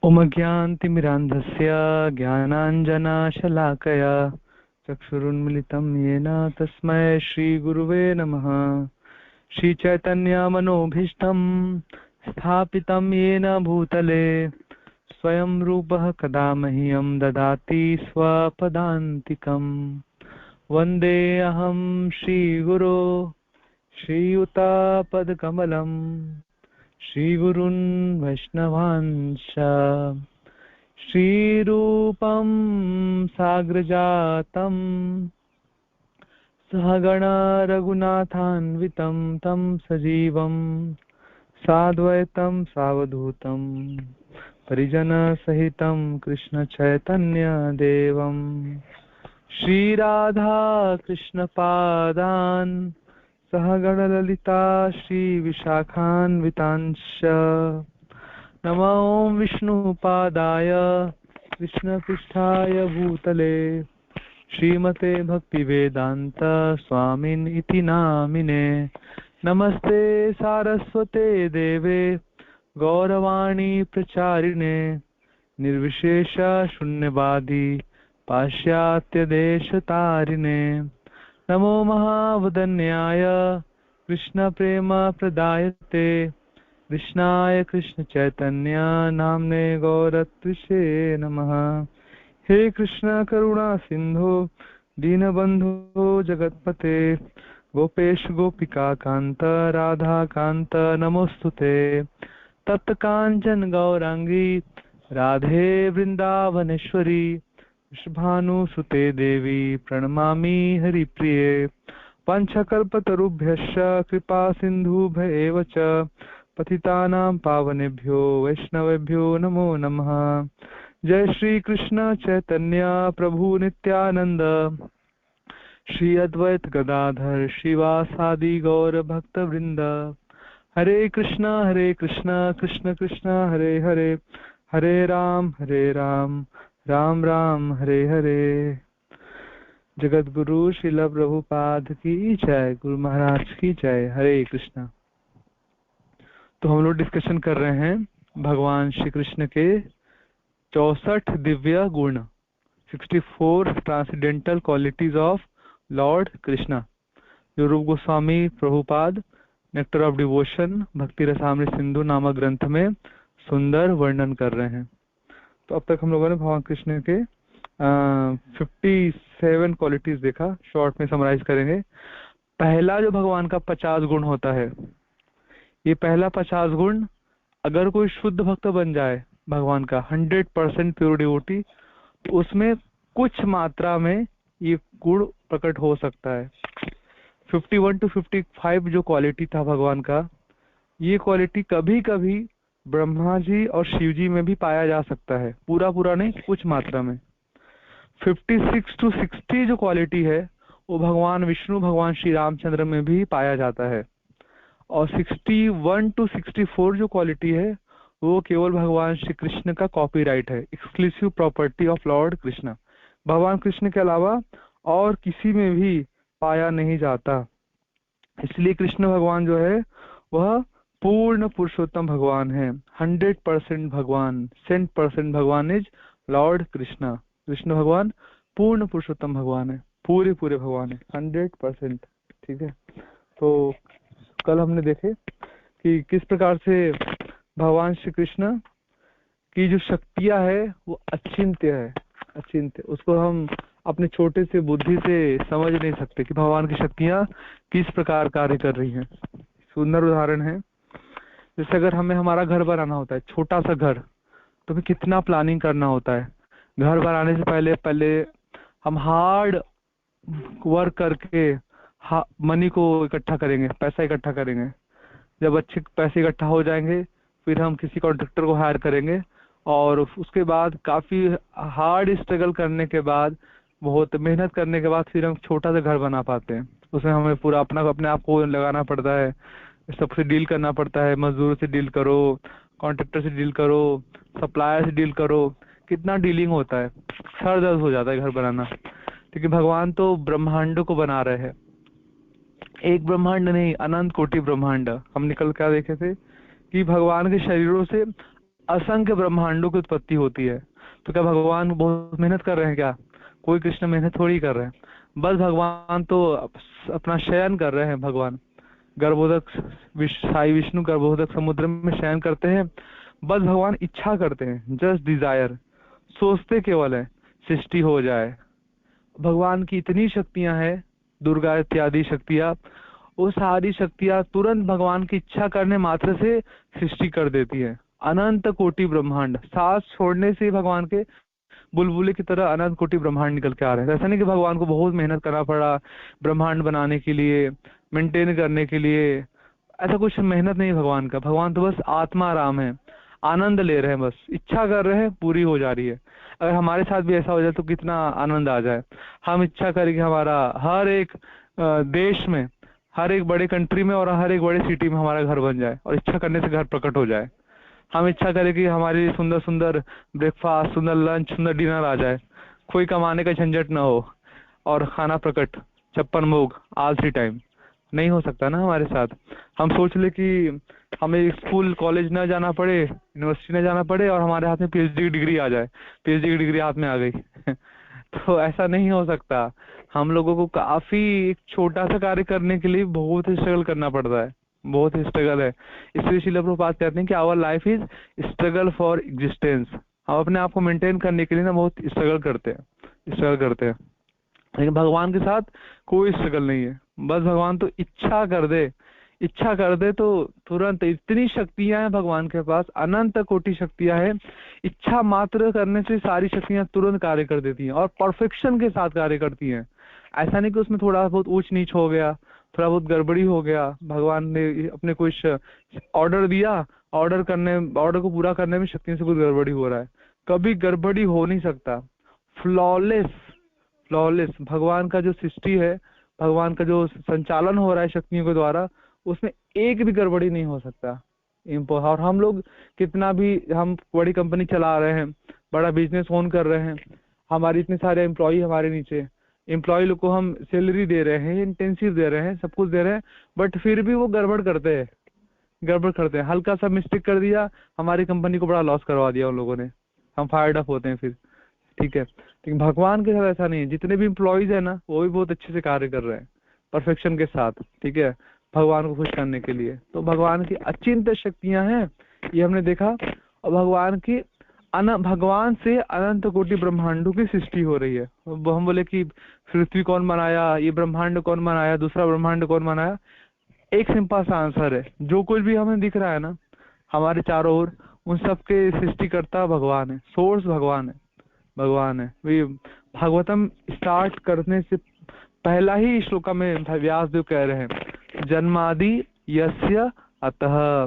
उमज्ञानतिमिरान्धस्य ज्ञानाञ्जनशलाकया चक्षुरुन्मिलितं येन तस्मै श्रीगुरुवे नमः। श्रीचैतन्यमनोभीष्टं स्थापितं येन भूतले स्वयं रूपः कदा मह्यं ददाति स्वपदान्तिकम्। वन्देऽहं श्रीगुरो श्रीयुतापदकमलम् श्रीगुरून् वैष्णवांश्च श्रीरूपं साग्रजातं सहगण रघुनाथान्वितं तं सजीवं साद्वैतं सावधूतं परिजनसहितं कृष्णचैतन्यदेवं श्रीराधा कृष्णपादान् सहगणललिता श्रीविशाखान्वितांश्च नमो विष्णुपादाय कृष्णपृष्ठाय भूतले श्रीमते भक्तिवेदान्त स्वामिन् इति नामिने। नमस्ते सारस्वते देवे गौरवाणी प्रचारिणे निर्विशेष शून्यवादी पाश्चात्यदेशतारिणे। नमो महावदन्याय कृष्णप्रेमप्रदायते कृष्णाय कृष्णचैतन्य नाम्ने गौरत्विषे नमः। हे कृष्ण करुणा सिंधु दीनबंधु जगत्पते गोपेश गोपिका कांत राधा कांत नमोस्तुते। तप्त कांचन गौरांगी राधे वृंदावनेश्वरी वृषभानुसुते देवी प्रणमामि हरिप्रिये। पंचकल्पतरुभ्यश्च कृपा सिन्धुभ्य एव च पतितानां पावनेभ्यो वैष्णवेभ्यो नमो नमः। जय श्री कृष्ण चैतन्य प्रभु नित्यानंद श्री अद्वैत गदाधर श्रीवासादि गौर भक्त वृंद। हरे कृष्ण कृष्ण कृष्ण हरे हरे हरे राम राम राम हरे हरे। जगत गुरु श्रील प्रभुपाद की जय, गुरु महाराज की जय। हरे कृष्ण। तो हम लोग डिस्कशन कर रहे हैं भगवान श्री कृष्ण के 64 दिव्य गुण, 64 transcendental qualities of Lord Krishna, जो रूप Goswami Prabhupada nectar of devotion भक्ति रसामृत सिंधु नामक ग्रंथ में सुंदर वर्णन कर रहे हैं। तो अब तक हम लोगों ने भगवान कृष्ण के 57 क्वालिटीज देखा। शॉर्ट में समराइज करेंगे। पहला जो भगवान का 50 गुण होता है, ये पहला 50 गुण अगर कोई शुद्ध भक्त बन जाए भगवान का 100% प्योर डिवोटी, तो उसमें कुछ मात्रा में ये गुण प्रकट हो सकता है। 51 to 55 जो क्वालिटी था भगवान का, ये क्वालिटी कभी कभी ब्रह्मा जी और शिव जी में भी पाया जा सकता है, पूरा नहीं, कुछ मात्रा में। 56 to 60 जो क्वालिटी है वो भगवान विष्णु भगवान श्री रामचंद्र में भी पाया जाता है। और 61 to 64 जो क्वालिटी है वो केवल भगवान श्री कृष्ण का कॉपीराइट है, exclusive property of Lord Krishna. भगवान कृष्ण के अलावा और किसी में भी पाया नहीं जाता। इसलिए कृष्ण भगवान जो है वह पूर्ण पुरुषोत्तम भगवान है। 100% भगवान, 100% भगवान इज लॉर्ड कृष्णा। कृष्ण भगवान पूर्ण पुरुषोत्तम भगवान है, पूरे भगवान है, 100%। ठीक है। तो कल हमने देखे कि किस प्रकार से भगवान श्री कृष्ण की जो शक्तियां है वो अचिंत्य है, अचिंत्य। उसको हम अपने छोटे से बुद्धि से समझ नहीं सकते कि भगवान की शक्तियां किस प्रकार कार्य कर रही हैं। सुंदर उदाहरण है, जैसे अगर हमें हमारा घर बनाना होता है, छोटा सा घर, तो हमें कितना प्लानिंग करना होता है। घर बनाने से पहले हम हार्ड वर्क करके मनी को इकट्ठा करेंगे, पैसा इकट्ठा करेंगे। जब अच्छे पैसे इकट्ठा हो जाएंगे फिर हम किसी कॉन्ट्रैक्टर को हायर करेंगे, और उसके बाद काफी हार्ड स्ट्रगल करने के बाद, बहुत मेहनत करने के बाद फिर हम छोटा सा घर बना पाते हैं। उसमें हमें पूरा अपने आप को लगाना पड़ता है, सबसे डील करना पड़ता है, मजदूरों से डील करो, कॉन्ट्रैक्टर से डील करो, सप्लायर से डील करो, कितना डीलिंग होता है, सर दर्द हो जाता है घर बनाना। लेकिन भगवान तो ब्रह्मांड को बना रहे हैं, एक ब्रह्मांड नहीं, अनंत कोटि ब्रह्मांड। हम निकल कर देखे थे कि भगवान के शरीरों से असंख्य ब्रह्मांडों की उत्पत्ति होती है। तो क्या भगवान बहुत मेहनत कर रहे हैं क्या? कोई कृष्ण मेहनत थोड़ी कर रहे हैं। बस भगवान तो अपना शयन कर रहे हैं। भगवान गर्भोदक साई विष्णु गर्भोदक समुद्र में शयन करते हैं। बस भगवान इच्छा करते हैं, जस्ट डिजायर, सोचते केवल है सृष्टि हो जाए। भगवान की इतनी शक्तियां हैं, दुर्गा इत्यादि शक्तियां, वो सारी शक्तियां तुरंत भगवान की इच्छा करने मात्र से सृष्टि कर देती है। अनंत कोटि ब्रह्मांड, सांस छोड़ने से ही भगवान के बुलबुले की तरह अनंत कोटि ब्रह्मांड निकल के आ रहे हैं। ऐसा नहीं कि भगवान को बहुत मेहनत करना पड़ा ब्रह्मांड बनाने के लिए, मेंटेन करने के लिए। ऐसा कुछ मेहनत नहीं है भगवान का। भगवान तो बस आत्मा आराम है, आनंद ले रहे हैं, बस इच्छा कर रहे हैं, पूरी हो जा रही है। अगर हमारे साथ भी ऐसा हो जाए तो कितना आनंद आ जाए। हम इच्छा करें कि हमारा हर एक देश में, हर एक बड़े कंट्री में और हर एक बड़े सिटी में हमारा घर बन जाए, और इच्छा करने से घर प्रकट हो जाए। हम इच्छा करें कि हमारे लिए सुंदर सुंदर ब्रेकफास्ट, सुंदर लंच, सुंदर डिनर आ जाए, कोई कमाने का झंझट ना हो, और खाना प्रकट, 56 भोग ऑल सी टाइम। नहीं हो सकता ना हमारे साथ। हम सोच ले कि हमें स्कूल कॉलेज न जाना पड़े, यूनिवर्सिटी न जाना पड़े, और हमारे हाथ में पीएचडी की डिग्री आ जाए, पीएचडी की डिग्री हाथ में आ गई तो ऐसा नहीं हो सकता। हम लोगों को काफी एक छोटा सा कार्य करने के लिए बहुत ही स्ट्रगल करना पड़ता है, बहुत ही स्ट्रगल है। इसलिए श्रील प्रभुपाद कहते हैं कि our life is struggle for existence. हम अपने आप को मेंटेन करने के लिए ना बहुत स्ट्रगल करते हैं, स्ट्रगल करते हैं। लेकिन भगवान के साथ कोई स्ट्रगल नहीं है। बस भगवान तो इच्छा कर दे, इच्छा कर दे तो तुरंत, इतनी शक्तियां हैं भगवान के पास, अनंत कोटि शक्तियां हैं। इच्छा मात्र करने से सारी शक्तियां तुरंत कार्य कर देती हैं, और परफेक्शन के साथ कार्य करती हैं। ऐसा नहीं कि उसमें थोड़ा बहुत ऊंच नीच हो गया, थोड़ा बहुत गड़बड़ी हो गया, भगवान ने अपने कुछ ऑर्डर दिया, ऑर्डर को पूरा करने में शक्तियों से कुछ गड़बड़ी हो रहा है। कभी गड़बड़ी हो नहीं सकता। फ्लॉलेस, फ्लॉलेस भगवान का जो सृष्टि है, भगवान का जो संचालन हो रहा है शक्तियों के द्वारा, उसमें एक भी गड़बड़ी नहीं हो सकता। और हम लोग कितना भी, हम बड़ी कंपनी चला रहे हैं, बड़ा बिजनेस ओन कर रहे हैं, हमारे इतने सारे एम्प्लॉय हमारे नीचे, एम्प्लॉय लोग को हम सैलरी दे रहे हैं, इंटेंसिव दे रहे हैं, सब कुछ दे रहे हैं, बट फिर भी वो गड़बड़ करते हैं, गड़बड़ करते हैं। हल्का सा मिस्टेक कर दिया, हमारी कंपनी को बड़ा लॉस करवा दिया उन लोगों ने, हम फायर्ड अप होते हैं फिर। ठीक है, लेकिन भगवान के साथ ऐसा नहीं है। जितने भी इम्प्लॉयज है ना, वो भी बहुत अच्छे से कार्य कर रहे हैं, परफेक्शन के साथ। ठीक है, भगवान को खुश करने के लिए। तो भगवान की अचिंत्य शक्तियां हैं, ये हमने देखा। और भगवान की भगवान से अनंत कोटि ब्रह्मांडों की सृष्टि हो रही है। वो हम बोले कि पृथ्वी कौन बनाया, ये ब्रह्मांड कौन बनाया, दूसरा ब्रह्मांड कौन बनाया, एक सिंपल सा आंसर है, जो कुछ भी हमें दिख रहा है ना हमारे चारों ओर, उन सब के सृष्टिकर्ता भगवान है, सोर्स भगवान है, भगवान है। वे भागवतम स्टार्ट करने से पहला ही श्लोका में व्यास देव कह रहे हैं, जन्मादि यस्य अतः।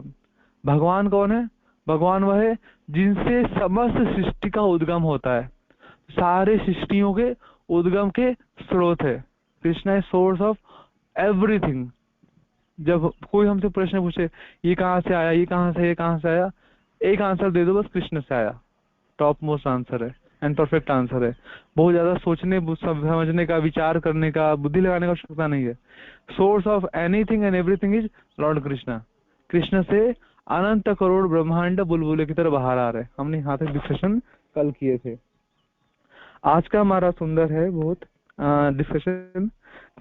भगवान कौन है? भगवान वह है जिनसे समस्त सृष्टि का उद्गम होता है, सारे सृष्टियों के उद्गम के स्रोत है। Krishna is source of everything. जब कोई हमसे प्रश्न पूछे ये कहाँ से आया, ये कहाँ से, ये कहाँ से आया, एक आंसर दे दो, बस कृष्ण से आया। टॉप मोस्ट आंसर है एंड परफेक्ट आंसर है। बहुत ज्यादा सोचने, समझने का, विचार करने का, बुद्धि लगाने का आवश्यकता नहीं है। Source of anything and everything is Lord Krishna. Krishna से अनंत करोड़ ब्रह्मांड बुलबुले की तरह बाहर आ रहे हैं। हमने यहाँ तक डिस्कशन कल किए थे। आज का हमारा सुंदर है बहुत डिस्कशन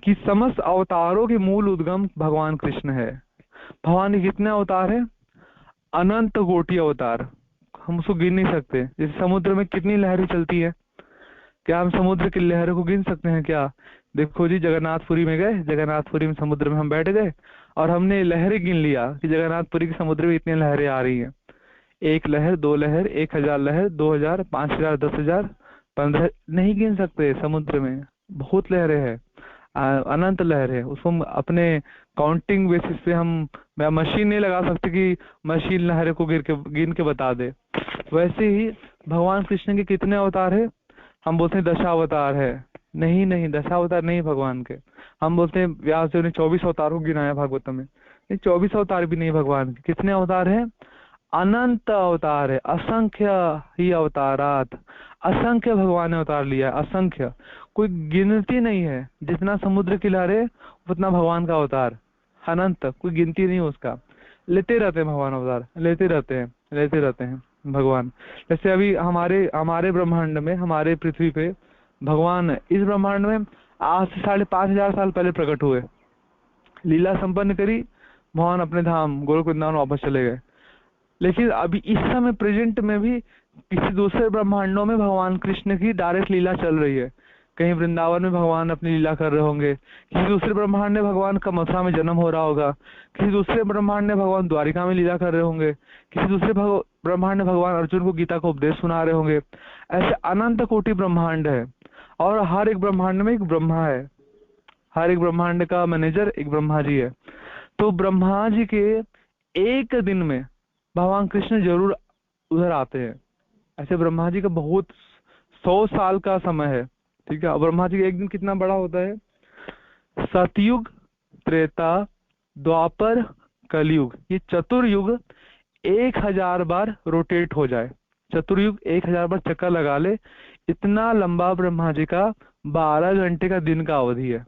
कि समस्त अवतारों के मूल उद्गम भगवान कृष्ण है। भगवान के कितने अवतार है? अनंत कोटि अवतार, हम उसको गिन नहीं सकते। जैसे समुद्र में कितनी लहरें चलती है, क्या हम समुद्र की लहरों को गिन सकते हैं क्या? देखो जी, जगन्नाथपुरी में गए, जगन्नाथपुरी में समुद्र में हम बैठ गए और हमने लहरें गिन लिया कि जगन्नाथपुरी के समुद्र में इतनी लहरें आ रही हैं। 1 लहर, 2 लहर, 1000 लहर, 2000, 5000, 10,000, 15, नहीं गिन सकते। समुद्र में बहुत लहरें हैं, अनंत लहर है। उसको हम अपने काउंटिंग बेसिस पे हम मशीन नहीं लगा सकते कि मशीन लहरें को गिन के बता दे। वैसे ही भगवान कृष्ण के कितने अवतार है? हम बोलते हैं दशावतार है। नहीं नहीं, दशावतार नहीं भगवान के। हम बोलते हैं व्यास देव ने 24 अवतार को गिनाया भागवतम में, 24 अवतार भी नहीं भगवान के। कितने अवतार है? अनंत अवतार है, असंख्य ही अवतारात। असंख्य भगवान ने अवतार लिया है, असंख्य, कोई गिनती नहीं है। जितना समुद्र की लहरें उतना भगवान का अवतार, अनंत, कोई गिनती नहीं उसका। लेते रहते हैं भगवान अवतार, लेते रहते हैं, लेते रहते हैं। भगवान। जैसे अभी हमारे हमारे ब्रह्मांड में, हमारे पृथ्वी पे भगवान इस ब्रह्मांड में आज से 5,500 साल पहले प्रकट हुए, लीला संपन्न करी, भगवान अपने धाम गोलोक वृंदावन वापस चले गए। लेकिन अभी इस समय प्रेजेंट में भी किसी दूसरे ब्रह्मांडों में भगवान कृष्ण की डायरेक्ट लीला चल रही है। कहीं वृंदावन में भगवान अपनी लीला कर रहे होंगे, किसी दूसरे ब्रह्मांड में भगवान का मथुरा में जन्म हो रहा होगा, किसी दूसरे ब्रह्मांड में भगवान द्वारिका में लीला कर रहे होंगे, किसी दूसरे ब्रह्मांड में भगवान अर्जुन को गीता को उपदेश सुना रहे होंगे। ऐसे अनंत कोटि ब्रह्मांड है, और हर एक ब्रह्मांड में एक ब्रह्मा है, हर एक ब्रह्मांड का मैनेजर एक ब्रह्मा जी है। तो ब्रह्मा जी के एक दिन में भगवान कृष्ण जरूर उधर आते हैं। ऐसे ब्रह्मा जी का बहुत 100 साल का समय है, ठीक है। और ब्रह्मा जी का एक दिन कितना बड़ा होता है? सतयुग, त्रेता, द्वापर, कलयुग, ये चतुर्युग 1000 बार रोटेट हो जाए, चतुर्युग 1000 बार चक्कर लगा ले, इतना लंबा ब्रह्मा जी का 12 घंटे का दिन का अवधि है।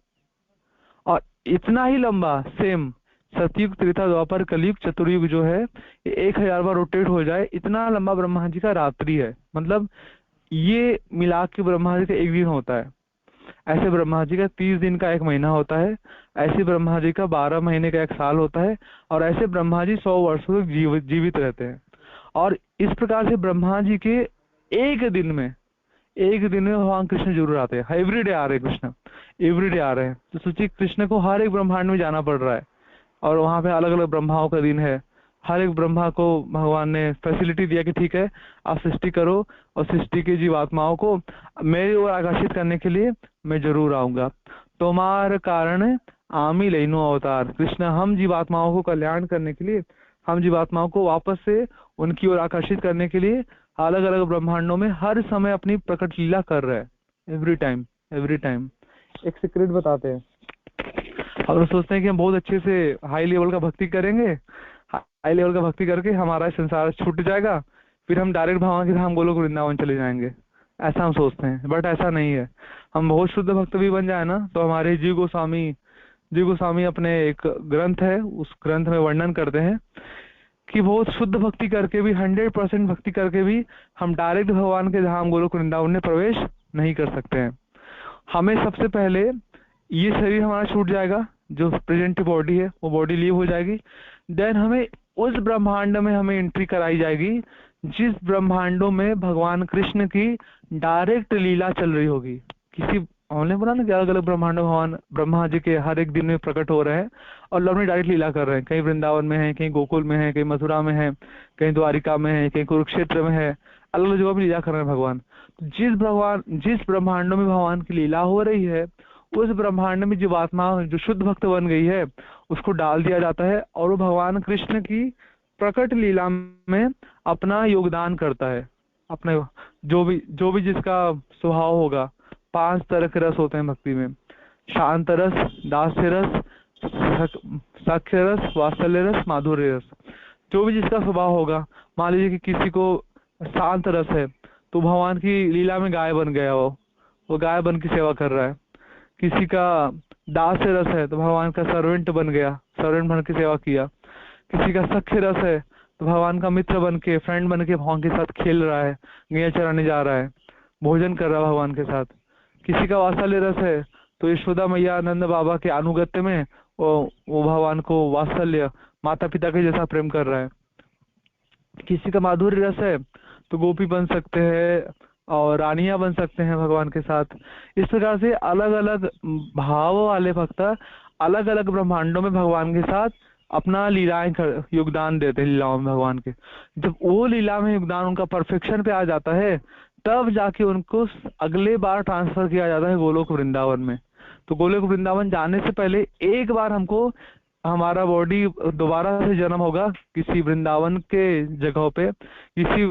और इतना ही लंबा सेम सतयुग, त्रेता, द्वापर, कलयुग, चतुर्युग जो है, ये 1000 बार रोटेट हो जाए, इतना लंबा ब्रह्मा जी का रात्रि है। मतलब ये मिला के ब्रह्मा जी का एक दिन होता है। ऐसे ब्रह्मा जी का 30 दिन का एक महीना होता है, ऐसे ब्रह्मा जी का 12 महीने का एक साल होता है, और ऐसे ब्रह्मा जी 100 वर्षों तक जीवित रहते हैं। और इस प्रकार से ब्रह्मा जी के एक दिन में भगवान कृष्ण जरूर आते हैं। एवरीडे आ रहे हैं कृष्ण, एवरीडे आ रहे हैं। तो सोचिए कृष्ण को हर एक ब्रह्मांड में जाना पड़ रहा है, और वहां पे अलग अलग ब्रह्माओं का दिन है। हर एक ब्रह्मा को भगवान ने फैसिलिटी दिया कि ठीक है आप सृष्टि करो, और सृष्टि की जीवात्माओं को मेरी ओर आकर्षित करने के लिए मैं जरूर आऊंगा। तुम्हार कारण आमी लेनो अवतार। कृष्ण हम जीवात्माओं को कल्याण करने के लिए, हम जीवात्माओं को वापस से उनकी ओर आकर्षित करने के लिए अलग अलग ब्रह्मांडों में हर समय अपनी प्रकट लीला कर रहे हैं। Every time, every time. एक सीक्रेट बताते हैं, हम सोचते हैं कि हम बहुत अच्छे से हाई लेवल का भक्ति करेंगे, हाई लेवल का भक्ति करके हमारा संसार छूट जाएगा, फिर हम डायरेक्ट भगवान के धाम गोलोक वृंदावन चले जाएंगे, ऐसा हम सोचते हैं। बट ऐसा नहीं है। हम बहुत शुद्ध भक्त भी बन जाए ना, तो हमारे जीव गोस्वामी अपने एक ग्रंथ है, उस ग्रंथ में वर्णन करते हैं कि बहुत शुद्ध भक्ति करके भी, 100% भक्ति करके भी हम डायरेक्ट भगवान के धाम गोलोक वृंदावन में प्रवेश नहीं कर सकते हैं। हमें सबसे पहले ये शरीर हमारा छूट जाएगा, जो प्रेजेंट बॉडी है वो बॉडी लीव हो जाएगी। देन हमें उस ब्रह्मांड में हमें एंट्री कराई जाएगी जिस ब्रह्मांडों में भगवान कृष्ण की डायरेक्ट लीला चल रही होगी। किसी हमने बोला ना कि अलग अलग ब्रह्मांड भगवान ब्रह्मा जी के हर एक दिन में प्रकट हो रहे हैं और अपनी डायरेक्ट लीला कर रहे हैं। कहीं वृंदावन में है, कहीं गोकुल में है, कहीं मथुरा में है, कहीं द्वारिका में है, कहीं कुरुक्षेत्र में है, अलग अलग जगह में लीला कर रहे हैं भगवान। जिस ब्रह्मांडों में भगवान की लीला हो रही है, उस ब्रह्मांड में जीवात्मा जो शुद्ध भक्त बन गई है उसको डाल दिया जाता है, और वो भगवान कृष्ण की प्रकट लीला में अपना योगदान करता है। अपने जो भी जिसका स्वभाव होगा, 5 तरह के रस होते हैं भक्ति में, शांत रस, दास्य रस, साक्ष्य रस, वात्सल्य रस, माधुर्य रस। जो भी जिसका स्वभाव होगा, मान लीजिए कि किसी को शांत रस है तो भगवान की लीला में गाय बन गया, वो गाय बन की सेवा कर रहा है। किसी का दास्य रस है तो भगवान का सर्वेंट बन गया, सर्वेंट बन के सेवा किया। किसी का सख्य रस है तो भगवान का मित्र बन के, फ्रेंड बन के भगवान के साथ खेल रहा है, गैया चराने जा रहा है, भोजन कर रहा है भगवान के साथ। किसी का वात्सल्य रस है तो यशोदा मैया नंद बाबा के अनुगत्य में वो भगवान को वात्सल्य, माता पिता के जैसा प्रेम कर रहा है। किसी का माधुर्य रस है तो गोपी बन सकते हैं और रानियां बन सकते हैं भगवान के साथ। इस प्रकार से अलग अलग भाव वाले भक्त अलग अलग ब्रह्मांडों में भगवान के साथ अपना लीलाएं योगदान देते हैं लीलाओं में भगवान के। जब वो लीला में योगदान उनका परफेक्शन पे आ जाता है, तब जाके उनको अगले बार ट्रांसफर किया जाता है गोलोक वृंदावन में। तो गोलोक वृंदावन जाने से पहले एक बार हमको हमारा बॉडी दोबारा से जन्म होगा किसी वृंदावन के जगह पे, किसी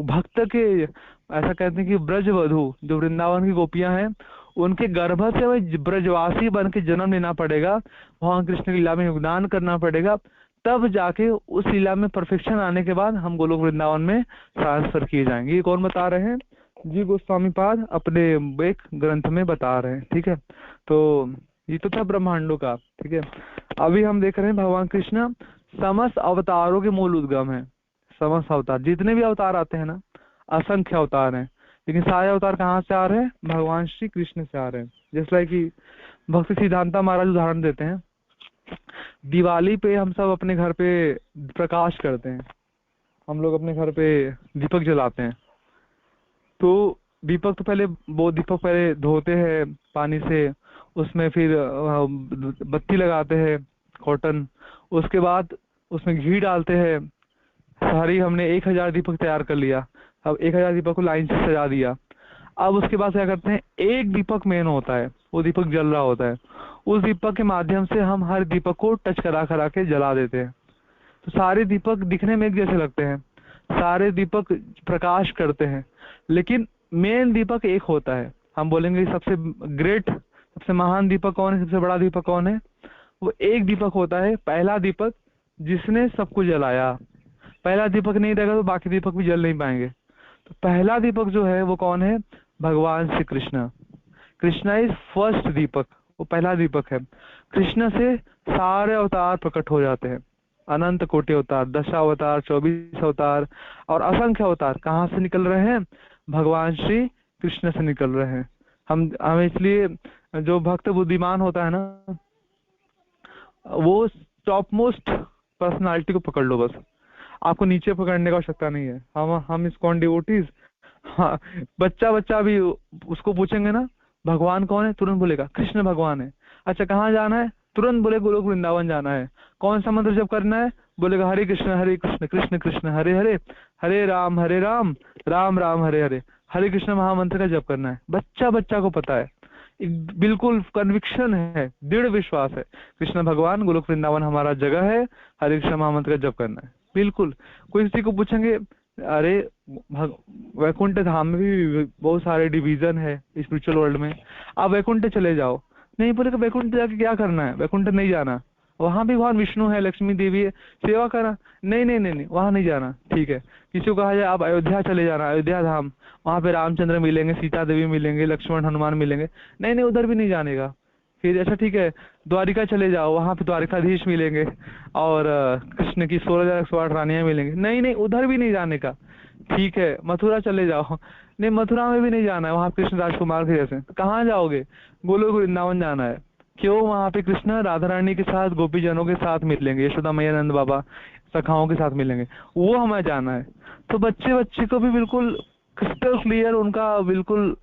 भक्त के, ऐसा कहते हैं कि ब्रजवधु जो वृंदावन की गोपियां हैं उनके गर्भ से हमें ब्रजवासी बन के जन्म लेना पड़ेगा, भगवान कृष्ण की लीला में योगदान करना पड़ेगा। तब जाके उस लीला में परफेक्शन आने के बाद हम गोलोक वृंदावन में ट्रांसफर किए जाएंगे। ये कौन बता रहे हैं? जी गोस्वामी पाद अपने एक ग्रंथ में बता रहे हैं। ठीक है, तो ये तो था ब्रह्मांडों का। ठीक है, अभी हम देख रहे हैं भगवान कृष्ण समस्त अवतारों के मूल उद्गम है। समस्त अवतार, जितने भी अवतार आते हैं ना, असंख्य अवतार हैं, लेकिन सारे अवतार कहाँ से आ रहे हैं? भगवान श्री कृष्ण से आ रहे हैं। जैसे लाइक कि भक्ति सिद्धांता महाराज उदाहरण देते हैं, दिवाली पे हम सब अपने घर पे प्रकाश करते हैं, हम लोग अपने घर पे दीपक जलाते हैं। तो दीपक तो पहले, वो दीपक पहले धोते हैं पानी से, उसमें फिर बत्ती लगाते हैं कॉटन, उसके बाद उसमें घी डालते हैं। सारी हमने 1000 दीपक तैयार कर लिया। अब 1000 दीपक को लाइन से सजा दिया। अब उसके बाद क्या करते हैं, एक दीपक मेन होता है, वो दीपक जल रहा होता है, उस दीपक के माध्यम से हम हर दीपक को टच करा करा के जला देते हैं। तो सारे दीपक दिखने में एक जैसे लगते हैं, सारे दीपक प्रकाश करते हैं, लेकिन मेन दीपक एक होता है। हम बोलेंगे सबसे ग्रेट, सबसे महान दीपक कौन है, सबसे बड़ा दीपक कौन है? वो एक दीपक होता है, पहला दीपक, जिसने सबको जलाया। पहला दीपक नहीं रहेगा तो बाकी दीपक भी जल नहीं पाएंगे। तो पहला दीपक जो है वो कौन है? भगवान श्री कृष्ण। कृष्णा इज फर्स्ट दीपक, वो पहला दीपक है। कृष्ण से सारे अवतार प्रकट हो जाते हैं, अनंत कोटि अवतार, 10 अवतार, 24 अवतार और असंख्य अवतार कहाँ से निकल रहे हैं? भगवान श्री कृष्ण से निकल रहे हैं। हम इसलिए, जो भक्त बुद्धिमान होता है ना, वो टॉप मोस्ट पर्सनालिटी को पकड़ लो बस, आपको नीचे पकड़ने का आवश्यकता नहीं है। हम इस्कॉन डिवोटीज, हाँ, बच्चा भी उसको पूछेंगे ना भगवान कौन है, तुरंत बोलेगा कृष्ण भगवान है। अच्छा कहाँ जाना है? तुरंत बोले गोलोक वृंदावन जाना है। कौन सा मंत्र जप करना है? बोलेगा हरे कृष्ण कृष्ण कृष्ण हरे हरे, हरे राम राम राम हरे हरे, हरे कृष्ण महामंत्र का जप करना है। बच्चा को पता है, बिल्कुल कन्विक्शन है, दृढ़ विश्वास है, कृष्ण भगवान गोलोक वृंदावन हमारा जगह है, हरे कृष्ण महामंत्र का जप करना है। बिल्कुल। कोई किसी को पूछेंगे अरे वैकुंठ धाम में भी बहुत सारे डिवीजन है स्पिरिचुअल वर्ल्ड में, आप वैकुंठ चले जाओ। नहीं बोलेगा वैकुंठ जाके क्या करना है, वैकुंठ नहीं जाना, वहां भी भगवान विष्णु है, लक्ष्मी देवी है, सेवा करा। नहीं, वहां नहीं जाना। ठीक है, किसी को कहा जाए आप अयोध्या चले जाना, अयोध्या धाम, वहां पे रामचंद्र मिलेंगे, सीता देवी मिलेंगे, लक्ष्मण हनुमान मिलेंगे, नहीं उधर भी नहीं जाने का। फिर अच्छा ठीक है, द्वारिका चले जाओ, वहां पे द्वारिकाधीश मिलेंगे और कृष्ण की 16,108 रानियां मिलेंगे, नहीं उधर भी नहीं जाने का। ठीक है, मथुरा चले जाओ, नहीं मथुरा में भी नहीं जाना है, वहां कृष्ण राजकुमार के जैसे। तो कहाँ जाओगे? गोलोक वृंदावन जाना है। क्यों? वहां पे कृष्ण राधा रानी के साथ, गोपी जनों के साथ मिलेंगे, यशोदा मैया, नंद बाबा, सखाओं के साथ मिलेंगे, वो हमें जाना है। तो बच्चे को भी बिल्कुल क्रिस्टल क्लियर, उनका बिल्कुल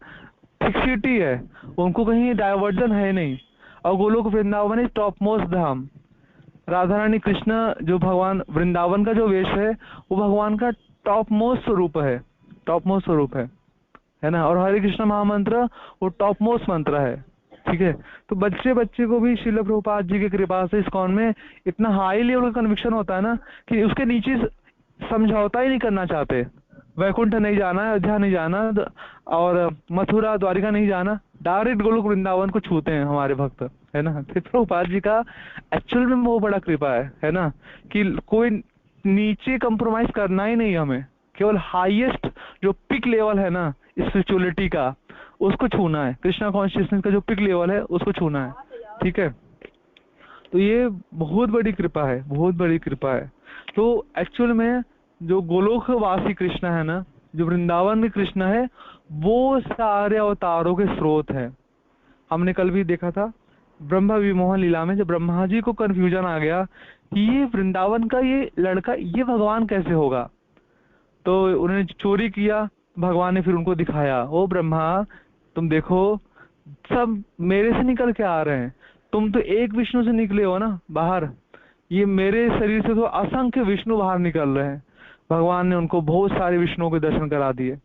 फिक्सिटी है, उनको कहीं डायवर्जन है नहीं। और Golok Vrindavan is top most धाम। राधा रानी कृष्ण जो भगवान वृंदावन का जो वेश है, वो भगवान का टॉप मोस्ट स्वरूप है, टॉप मोस्ट स्वरूप है ना। और हरे कृष्ण महामंत्र वो टॉप मोस्ट मंत्र है। ठीक है, तो बच्चे को भी श्रील प्रभुपाद जी की कृपा से इस्कॉन में इतना हाई लेवल का कन्विक्शन होता है ना कि उसके नीचे समझौता ही नहीं करना चाहते। वैकुंठ नहीं जाना, अयोध्या नहीं जाना और मथुरा द्वारिका नहीं जाना, डायरेक्ट गोलोक वृंदावन को छूते हैं हमारे भक्त, है ना। तो प्रभुपाद जी का एक्चुअल में बहुत बड़ा कृपा है ना, कि कोई नीचे कंप्रोमाइज करना ही नहीं हमें, केवल हाईएस्ट जो पिक लेवल है ना स्पिरिचुअलिटी का, उसको छूना है। कृष्णा कॉन्शियसनेस का जो पिक लेवल है उसको छूना है। ठीक है, तो ये बहुत बड़ी कृपा है, बहुत बड़ी कृपा है। तो एक्चुअल में जो गोलोक वासी कृष्ण है ना, जो वृंदावन में कृष्ण है, वो सारे अवतारों के स्रोत है। हमने कल भी देखा था ब्रह्म विमोहन लीला में, जब ब्रह्मा जी को कंफ्यूजन आ गया कि ये वृंदावन का ये लड़का ये भगवान कैसे होगा, तो उन्होंने चोरी किया, भगवान ने फिर उनको दिखाया, ओ ब्रह्मा तुम देखो सब मेरे से निकल के आ रहे हैं, तुम तो एक विष्णु से निकले हो ना बाहर, ये मेरे शरीर से तो असंख्य विष्णु बाहर निकल रहे हैं। भगवान ने उनको बहुत सारे विष्णुओं के दर्शन करा दिए,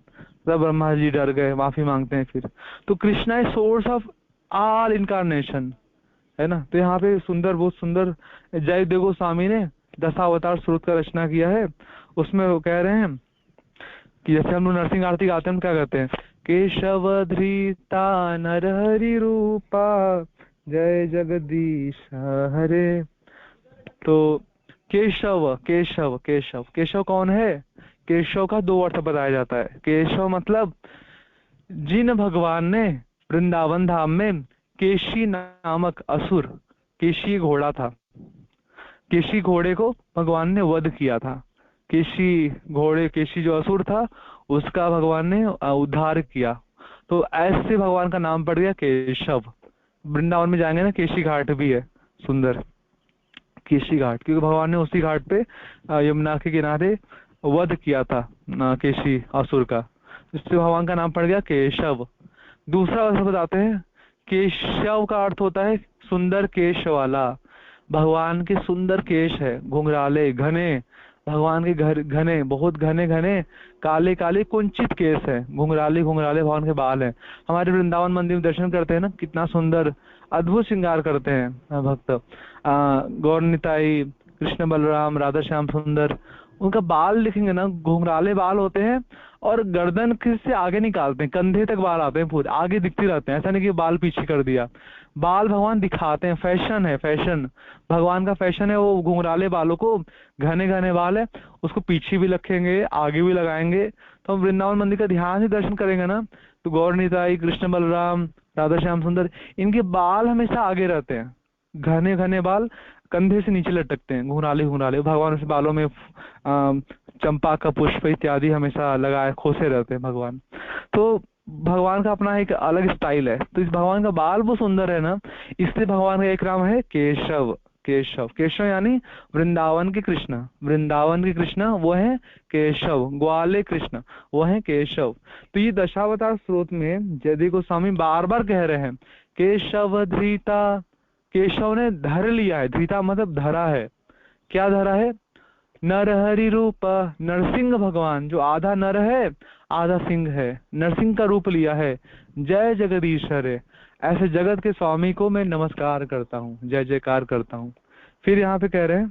तब ब्रह्मा जी डर गए, माफी मांगते हैं फिर। तो Krishna is source of all incarnation, है ना। तो यहाँ पे सुंदर, बहुत सुंदर जयदेव गोस्वामी ने दशावतार स्रोत का रचना किया है। उसमें वो कह रहे हैं कि जैसे हम लोग नरसिंह आरती गाते हैं, हम क्या कहते हैं, केशव धृता नरहरि रूपा जय जगदीश हरे। तो केशव केशव केशव केशव कौन है? केशव का 2 अर्थ बताया जाता है। केशव मतलब जिन भगवान ने वृंदावन धाम में केशी नामक असुर, केशी घोड़ा था, केशी घोड़े को भगवान ने वध किया था। केशी घोड़े, केशी जो असुर था उसका भगवान ने उद्धार किया। तो ऐसे भगवान का नाम पड़ गया केशव। वृंदावन में जाएंगे ना, केशी घाट भी है सुंदर, केशी घाट, क्योंकि भगवान ने उसी घाट पे यमुना के किनारे वध किया था केशी असुर का, इससे भगवान का नाम पड़ गया केशव। दूसरा अर्थ बताते हैं, केशव का अर्थ होता है सुंदर केश वाला। भगवान के सुंदर केश है, घुंघराले घने, भगवान के घने, बहुत घने घने काले काले कुंचित केस है, घुंघराले घुंघराले भगवान के बाल हैं। हमारे वृंदावन मंदिर में दर्शन करते हैं ना, कितना सुंदर अद्भुत श्रृंगार करते हैं भक्त। गौर निताई, कृष्ण बलराम, राधा श्याम सुंदर, उनका बाल देखेंगे ना, घुंघराले बाल होते हैं और गर्दन से आगे निकालते हैं, कंधे तक बाल आते हैं, पूरे आगे दिखते रहते हैं, ऐसा नहीं कि बाल पीछे कर दिया। बाल भगवान दिखाते हैं, फैशन है, फैशन भगवान का फैशन है। वो घुंघराले बालों को, घने घने बाल है, उसको पीछे भी रखेंगे, आगे भी लगाएंगे। तो हम वृंदावन मंदिर का ध्यान से दर्शन करेंगे ना, तो गौर निताई, कृष्ण बलराम, राधा श्याम सुंदर, इनके बाल हमेशा आगे रहते हैं, घने घने बाल कंधे से नीचे लटकते हैं, घुंघराले घुंघराले। भगवान उस बालों में चंपा का पुष्प इत्यादि हमेशा लगाए खोसे रहते हैं भगवान। तो भगवान का अपना एक अलग स्टाइल है। तो इस भगवान का बाल वो सुंदर है ना, इसलिए भगवान का एक नाम है केशव। केशव, केशव यानी वृंदावन के कृष्ण, वृंदावन के कृष्ण वो है केशव, ग्वाले कृष्ण वो है केशव। तो ये दशावतार स्रोत में जयदेव गोस्वामी बार बार कह रहे हैं केशव धृता, केशव ने धर लिया है, धृता मतलब धरा है। क्या धरा है? नरहरि रूप, नरसिंह भगवान जो आधा नर है आधा सिंह है, नरसिंह का रूप लिया है। जय जगदीश हरे, ऐसे जगत के स्वामी को मैं नमस्कार करता हूँ, जय जयकार करता हूँ। फिर यहाँ पे कह रहे हैं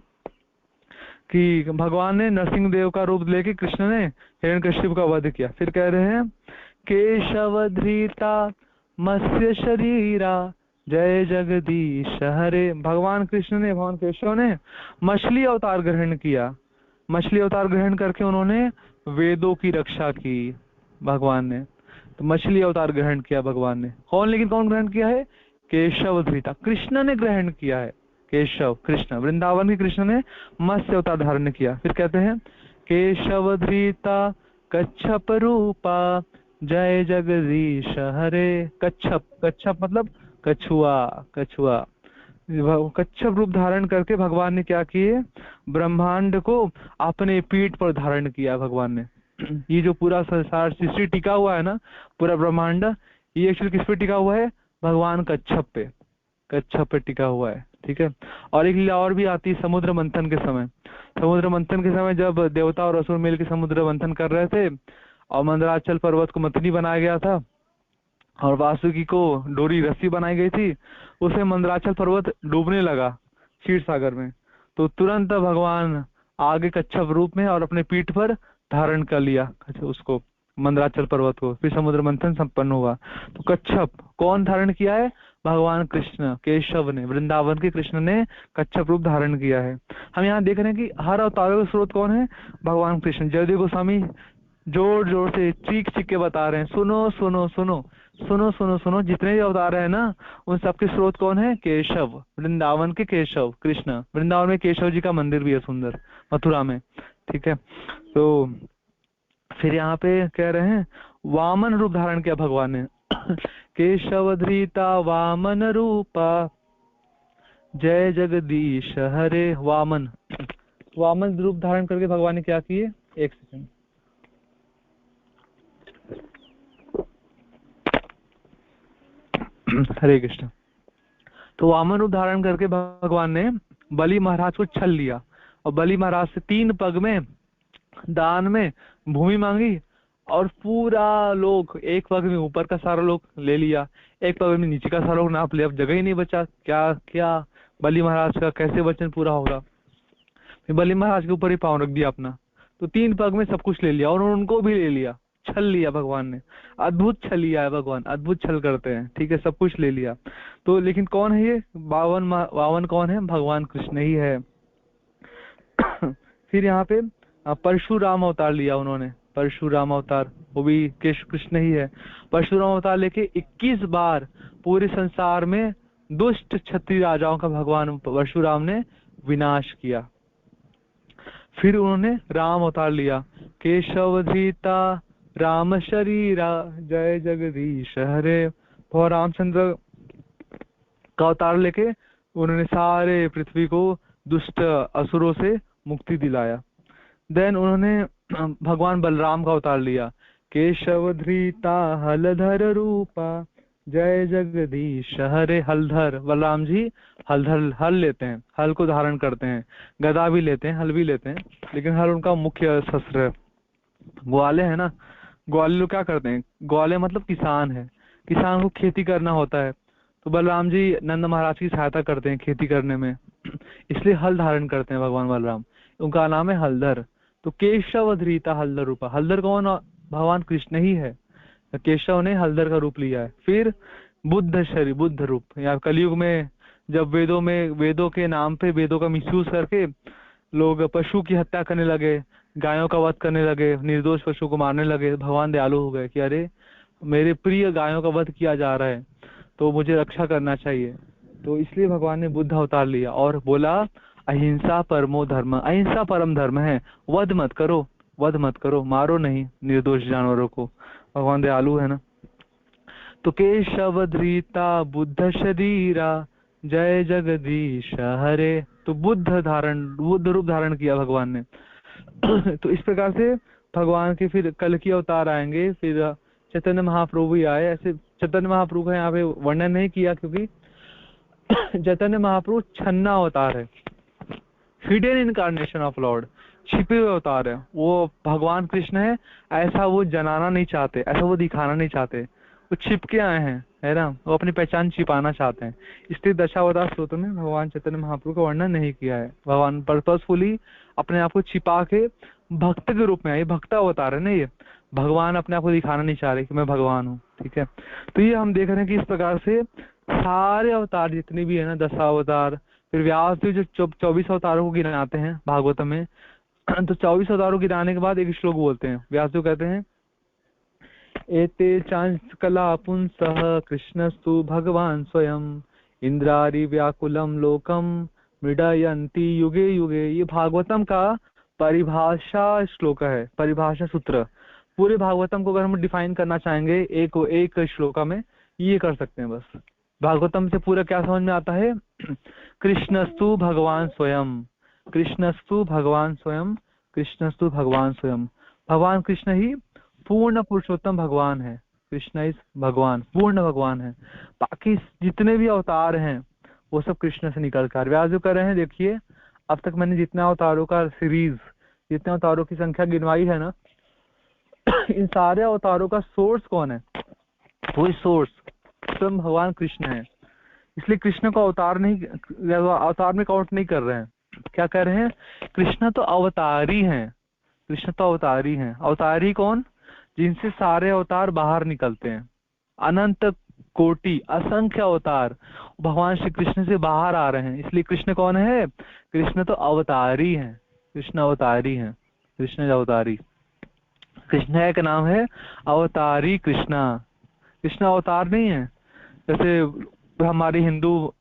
कि भगवान ने नरसिंह देव का रूप लेके कृष्ण ने हिरण्यकश्यप का वध किया। फिर कह रहे हैं केशव धृता मत्स्य शरीरा, जय जगदीश हरे। भगवान कृष्ण ने, भगवान केशव ने मछली अवतार ग्रहण किया। मछली अवतार ग्रहण करके उन्होंने वेदों की रक्षा की भगवान ने। तो मछली अवतार ग्रहण किया भगवान ने। कौन, लेकिन कौन ग्रहण किया है? केशव धृता, कृष्ण ने ग्रहण किया है। केशव कृष्ण, वृंदावन के कृष्ण ने मत्स्य अवतार धारण किया। फिर कहते हैं केशव धृता कच्छप रूपा, जय जगदीश हरे। कच्छप, कच्छप मतलब कछुआ, कछुआ, कच्छप रूप धारण करके भगवान ने क्या किए? ब्रह्मांड को अपने पीठ पर धारण किया भगवान ने। ये जो पूरा संसार सृष्टि टिका हुआ है ना, पूरा ब्रह्मांड, ये एक्चुअली किस पे टिका हुआ है? भगवान कच्छप पे, कच्छप पे टिका हुआ है। ठीक है। और एक लीला और भी आती है समुद्र मंथन के समय। समुद्र मंथन के समय जब देवता और असुर मिलकर समुद्र मंथन कर रहे थे और मंदराचल पर्वत को मंथनी बनाया गया था और वासुकी को डोरी रस्सी बनाई गई थी, उसे मंदराचल पर्वत डूबने लगा क्षीर सागर में। तो तुरंत भगवान आगे कच्छप रूप में और अपने पीठ पर धारण कर लिया उसको, मंदराचल पर्वत को। फिर समुद्र मंथन संपन्न हुआ। तो कच्छप कौन धारण किया है? भगवान कृष्ण, केशव ने, वृंदावन के कृष्ण ने कच्छप रूप धारण किया है। हम यहाँ देख रहे हैं कि हर अवतारों का स्रोत कौन है? भगवान कृष्ण। जयदेव गोस्वामी जोर जोर से चीख चीख के बता रहे हैं, सुनो सुनो सुनो सुनो सुनो सुनो, जितने भी अवतार है ना उन सबके स्रोत कौन है? केशव, वृंदावन के केशव कृष्ण। वृंदावन में केशव जी का मंदिर भी है सुंदर, मथुरा में। ठीक है। तो फिर यहाँ पे कह रहे हैं वामन रूप धारण किया भगवान ने। केशव धृता वामन रूपा, जय जगदीश हरे। वामन, वामन रूप धारण करके भगवान ने क्या किए? एक सेकंड। हरे कृष्ण। तो वामन रूप धारण करके भगवान ने बलि महाराज को छल लिया और बलि महाराज से 3 पग में दान में भूमि मांगी और पूरा लोग, एक पग में ऊपर का सारा लोग ले लिया, एक पग में नीचे का सारा लोग नाप लिया। अब जगह ही नहीं बचा। क्या क्या बलि महाराज का कैसे वचन पूरा होगा? फिर बलि महाराज के ऊपर ही पांव रख दिया अपना। तो 3 पग में सब कुछ ले लिया और उनको भी ले लिया, छल लिया भगवान ने। अद्भुत छल लिया है भगवान, अद्भुत छल करते हैं। ठीक है, सब कुछ ले लिया। तो लेकिन कौन है ये वावन कौन है? भगवान कृष्ण ही है। फिर यहाँ पे परशुराम अवतार लिया उन्होंने, परशुराम अवतार, वो भी कृष्ण ही है। परशुराम अवतार लेके 21 बार पूरे संसार में दुष्ट क्षत्रिय राजाओं का भगवान परशुराम ने विनाश किया। फिर उन्होंने राम अवतार लिया, केशव धृता राम शरीरा जय जगदीश हरे। भगवान रामचंद्र का अवतार लेके उन्होंने सारे पृथ्वी को दुष्ट असुरों से मुक्ति दिलाया। देन उन्होंने भगवान बलराम का अवतार लिया, केशव धृता हलधर रूपा जय जगदीश हरे। हलधर, बलराम जी हलधर, हल लेते हैं, हल को धारण करते हैं, गदा भी लेते हैं, हल भी लेते हैं, लेकिन हल उनका मुख्य शस्त्र है। ग्वाले है ना, ग्वाले लोग क्या करते हैं, ग्वाले मतलब किसान है, किसान को खेती करना होता है, तो बलराम जी नंद महाराज की सहायता करते हैं खेती करने में, इसलिए हल धारण करते हैं भगवान बलराम, उनका नाम है हलधर। तो केशव धृता हलधर रूपा, हलधर कौन, भगवान कृष्ण ही है, तो केशव ने हलधर का रूप लिया है। फिर बुद्ध शरीर, बुद्ध रूप, या कलयुग में जब वेदों के नाम पे वेदों का मिसयूज करके लोग पशु की हत्या करने लगे, गायों का वध करने लगे, निर्दोष पशु को मारने लगे, भगवान दयालु हो गए कि अरे मेरे प्रिय गायों का वध किया जा रहा है तो मुझे रक्षा करना चाहिए। तो इसलिए भगवान ने बुद्ध अवतार लिया और बोला अहिंसा परमो धर्म, अहिंसा परम धर्म है, वध मत करो, वध मत करो, मारो नहीं निर्दोष जानवरों को। भगवान दयालु है ना। तो केशव धृता बुद्ध शरीरा जय जगदीश हरे। तो बुद्ध रूप धारण किया भगवान ने। तो इस प्रकार से भगवान के फिर कल की अवतार आएंगे, फिर चैतन्य महाप्रभु भी आए। ऐसे चैतन्य महाप्रभु का यहाँ पे वर्णन नहीं किया क्योंकि चैतन्य महाप्रभु छन्ना अवतार है, हिडन इनकारनेशन ऑफ लॉर्ड, छिपे हुए अवतार है। वो भगवान कृष्ण है ऐसा वो जनाना नहीं चाहते, ऐसा वो दिखाना नहीं चाहते, वो छिप के आए हैं, है ना, वो अपनी पहचान छिपाना चाहते हैं। इसलिए दशावतार स्तोत्र में भगवान चैतन्य महाप्रभु का वर्णन नहीं किया है। भगवान पर्पसफुली अपने आप को छिपा के भक्त के रूप में आए, भक्त अवतार है ना ये, भगवान अपने आप को दिखाना नहीं चाह रहे कि मैं भगवान हूँ। ठीक है, तो ये हम देख रहे हैं कि इस प्रकार से सारे अवतार जितने भी है ना, दशावतार, फिर व्यास जी जो 24 अवतारों को गिनाते हैं भागवत में, तो 24 अवतारों को गिनाने के बाद एक श्लोक बोलते हैं, व्यास जी कहते हैं एते चांस कला पुंसः कृष्णस्तु भगवान स्वयं इंद्रारि व्याकुलम लोकम मृडयन्ति युगे युगे। ये भागवतम का परिभाषा श्लोक है, परिभाषा सूत्र। पूरे भागवतम को अगर हम डिफाइन करना चाहेंगे एक श्लोका में, ये कर सकते हैं बस। भागवतम से पूरा क्या समझ में आता है, कृष्णस्तु भगवान स्वयं, कृष्णस्तु भगवान स्वयं, कृष्णस्तु भगवान स्वयं। भगवान कृष्ण ही पूर्ण पुरुषोत्तम भगवान है, कृष्ण इस भगवान, पूर्ण भगवान है। बाकी जितने भी अवतार हैं वो सब कृष्ण से निकल कर। व्यास जो कर रहे हैं, देखिए अब तक मैंने जितना अवतारों का सीरीज, जितने अवतारों की संख्या गिनवाई है ना, इन सारे अवतारों का सोर्स कौन है, वही सोर्स स्वयं भगवान कृष्ण है। इसलिए कृष्ण को अवतार में काउंट नहीं कर रहे हैं। क्या कर रहे हैं, कृष्ण तो अवतारी हैं, कृष्ण तो अवतारी हैं। अवतारी कौन, जिनसे सारे अवतार बाहर निकलते हैं, अनंत कोटि असंख्य अवतार भगवान श्री कृष्ण से बाहर आ रहे हैं। इसलिए कृष्ण कौन है, कृष्ण तो अवतारी हैं, कृष्ण अवतारी हैं, कृष्ण अवतारी। कृष्ण एक नाम है अवतारी कृष्णा, कृष्ण अवतार नहीं है। जैसे हमारे हिंदू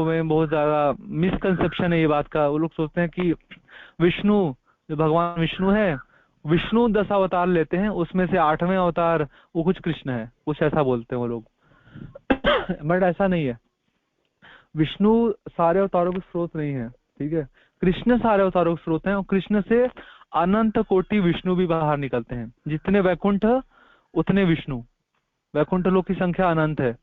में बहुत ज्यादा मिसकंसेप्शन है ये बात का। वो लोग सोचते हैं कि विष्णु, जो भगवान विष्णु है, विष्णु 10 अवतार लेते हैं, उसमें से 8वें अवतार वो कुछ कृष्ण है, कुछ ऐसा बोलते हैं वो लोग। बट ऐसा नहीं है, विष्णु सारे अवतारों के स्रोत नहीं है, ठीक है, कृष्ण सारे अवतारों के स्रोत हैं। और कृष्ण से अनंत कोटि विष्णु भी बाहर निकलते हैं। जितने वैकुंठ उतने विष्णु, वैकुंठ लोक की संख्या अनंत है,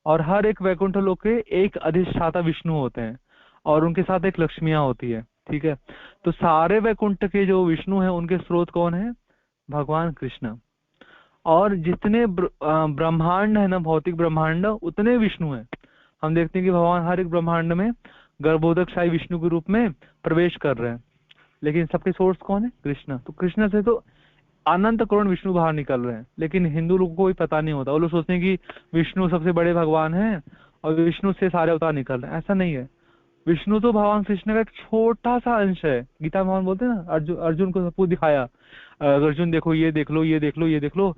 और हर एक वैकुंठ लोक के एक अधिष्ठाता विष्णु होते हैं, और उनके साथ एक लक्ष्मियां होती है। ठीक है, तो सारे वैकुंठ के जो विष्णु हैं उनके स्रोत कौन है, भगवान कृष्ण। और जितने ब्रह्मांड है ना, भौतिक ब्रह्मांड, उतने विष्णु हैं। हम देखते हैं कि भगवान हर एक ब्रह्मांड में गर्भोदकशाही विष्णु के रूप में प्रवेश कर रहे हैं, लेकिन सबके सोर्स कौन है, कृष्ण। तो कृष्ण से तो अनंत करोड़ विष्णु बाहर निकल रहे हैं, लेकिन हिंदू लोगों को कोई पता नहीं होता। वो लोग सोचते हैं कि विष्णु सबसे बड़े भगवान हैं और विष्णु से सारे अवतार निकल रहे हैं। ऐसा नहीं है, विष्णु तो भगवान कृष्ण का एक छोटा सा अंश है। गीता भगवान बोलते हैं ना, अर्जुन को सब कुछ दिखाया, अर्जुन देखो, ये देख लो, ये देख लो, ये देख लो,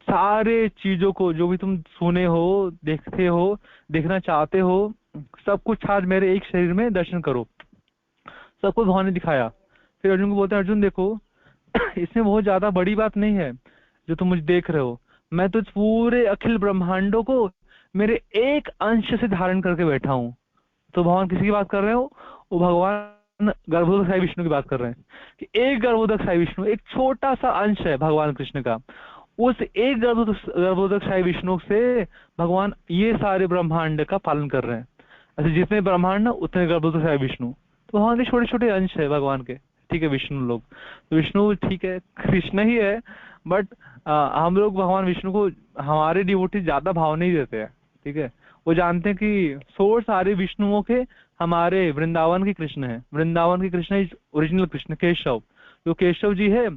सारे चीजों को जो भी तुम सुने हो, देखते हो, देखना चाहते हो, सब कुछ आज मेरे एक शरीर में दर्शन करो। सब कुछ भगवान ने दिखाया। फिर अर्जुन को बोलते हैं, अर्जुन देखो इसमें बहुत ज्यादा बड़ी बात नहीं है जो तुम मुझे देख रहे हो। मैं तो इस पूरे अखिल ब्रह्मांडों को मेरे एक अंश से धारण करके बैठा हूँ। तो भगवान किसी की बात कर रहे हो? वो भगवान गर्भोदक साई विष्णु की बात कर रहे हैं कि एक गर्भोदक साई विष्णु एक छोटा सा अंश है भगवान कृष्ण का। उस एक गर्भोदक साई विष्णु से भगवान ये सारे ब्रह्मांड का पालन कर रहे हैं। ऐसे जितने ब्रह्मांड ना उतने गर्भोदक साई विष्णु, तो भगवान के छोटे छोटे अंश है भगवान के। ठीक है, विष्णु लोग तो विष्णु ठीक है कृष्ण ही है, बट हम लोग भगवान विष्णु को, हमारे डिवोटी ज्यादा भाव नहीं देते हैं। ठीक है, वो जानते हैं कि सोर्स सारे विष्णुओं के हमारे वृंदावन के कृष्ण है। वृंदावन के कृष्ण इज ओरिजिनल कृष्ण केशव। जो केशव जी है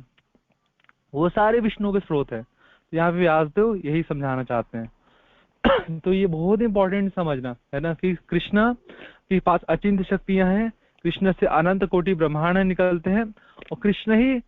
वो सारे विष्णु के स्रोत है। तो यहाँ पे व्यासदेव यही समझाना चाहते हैं। तो ये बहुत इंपॉर्टेंट समझना है ना कि कृष्ण के पास अचिंत्य शक्तियां हैं, कृष्ण से अनंत कोटि ब्रह्मांड निकलते हैं, और कृष्ण ही